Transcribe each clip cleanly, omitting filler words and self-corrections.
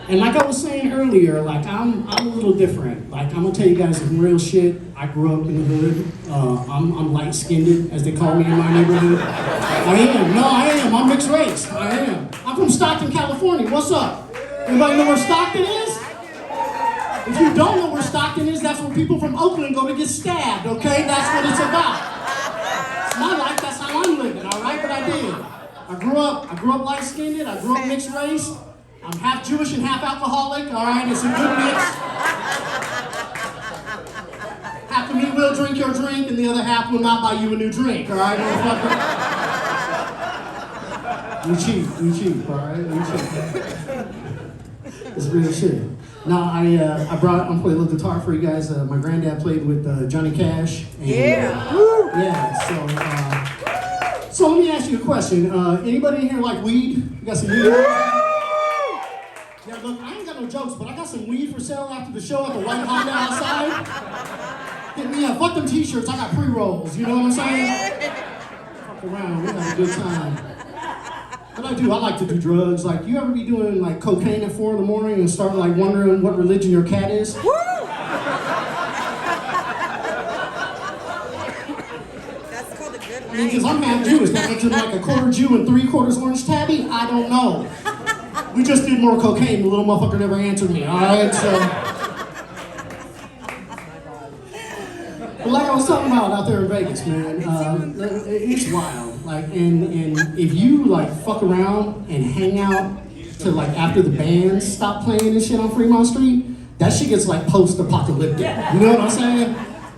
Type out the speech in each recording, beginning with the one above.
And like I was saying earlier, like I'm a little different. Like I'm gonna tell you guys some real shit. I grew up in the hood. I'm light-skinned, as they call me in my neighborhood. I am. I'm mixed race. I am. I'm from Stockton, California. What's up? Anybody know where Stockton is? If you don't know where Stockton is, that's where people from Oakland go to get stabbed. Okay, that's what it's about. It's my life. That's how I'm living. All right, but I did. I grew up light-skinned. I grew up mixed race. I'm half Jewish and half alcoholic, all right? It's a good mix. Half of me will drink your drink, and the other half will not buy you a new drink, all right, motherfucker? We cheap, all right? We cheap. It's real shit. Now, I'm playing a little guitar for you guys. My granddad played with Johnny Cash. And, so let me ask you a question. Anybody in here like weed? You got some weed? Yeah, look, I ain't got no jokes, but I got some weed for sale after the show at the white Honda outside. Hit me up. Fuck them t-shirts. I got pre-rolls. You know what I'm saying? Fuck around. We have a good time. What I do, I like to do drugs. Like, you ever be doing like cocaine at 4 in the morning and start like wondering what religion your cat is? That's called a good night. Because I'm half Jewish. That makes him like a quarter Jew and 3/4 orange tabby? I don't know. We just did more cocaine, the little motherfucker never answered me, alright? So. But like I was talking about out there in Vegas, man, it's wild. Like, and if you like fuck around and hang out to like after the bands stop playing and shit on Fremont Street, that shit gets like post-apocalyptic. You know what I'm saying?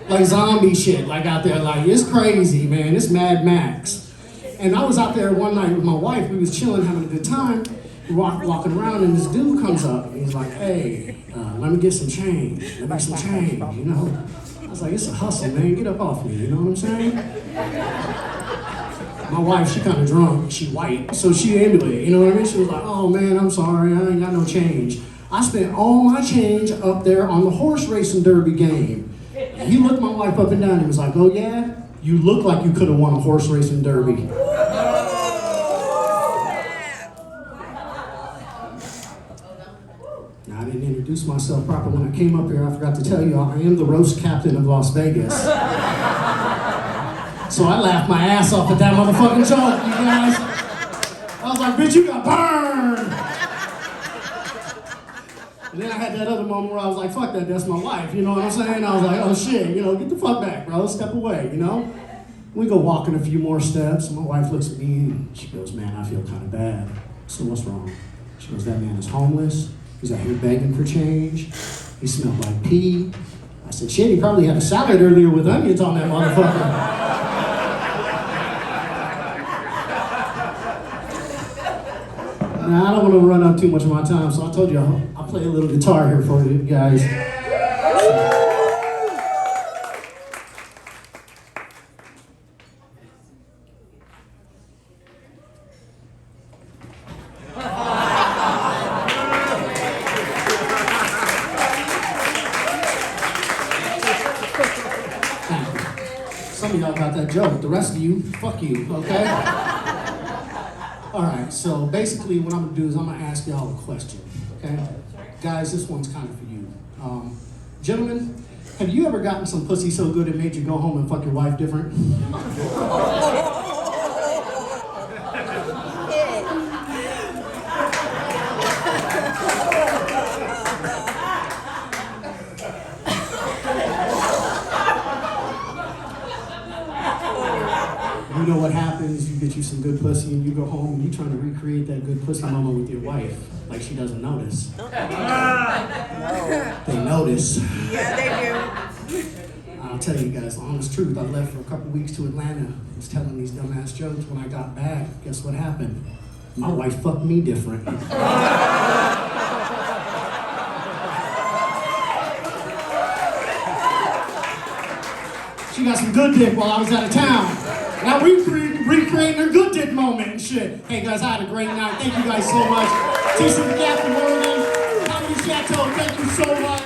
Like zombie shit, like out there, like it's crazy, man. It's Mad Max. And I was out there one night with my wife. We was chilling, having a good time. Walking around, and this dude comes up and he's like, "Hey, let me get some change. Let me some change." You know, I was like, "It's a hustle, man. Get up off me." You know what I'm saying? My wife, she kind of drunk. She white, so she into it. You know what I mean? She was like, "Oh man, I'm sorry. I ain't got no change." I spent all my change up there on the horse racing derby game. And he looked my wife up and down and was like, "Oh yeah, you look like you could have won a horse racing derby." I didn't introduce myself proper when I came up here. I forgot to tell you, I am the roast captain of Las Vegas. So I laughed my ass off at that motherfucking joke, you guys. I was like, "Bitch, you got burned." And then I had that other moment where I was like, "Fuck that, that's my wife." You know what I'm saying? I was like, "Oh shit, you know, get the fuck back, bro. Step away, you know?" We go walking a few more steps, and my wife looks at me and she goes, "Man, I feel kind of bad." So what's wrong? She goes, "That man is homeless. He's out here begging for change. He smelled like pee." I said, "Shit, he probably had a salad earlier with onions on that motherfucker." Now, I don't want to run up too much of my time, so I told you I'll play a little guitar here for you guys. Some of y'all got that joke. The rest of you, fuck you, okay? All right, so basically what I'm gonna do is I'm gonna ask y'all a question, okay? Guys, this one's kind of for you. Gentlemen, have you ever gotten some pussy so good it made you go home and fuck your wife different? You know what happens, you get you some good pussy and you go home and you're trying to recreate that good pussy moment with your wife, like she doesn't notice. They notice. Yeah, they do. I'll tell you guys the honest truth, I left for a couple weeks to Atlanta, was telling these dumbass jokes. When I got back, guess what happened? My wife fucked me different. She got some good dick while I was out of town. Now we recreating her good dick moment and shit. Hey guys, I had a great night. Thank you guys so much. TC the Captain Morgan, Comedy Chateau, thank you so much.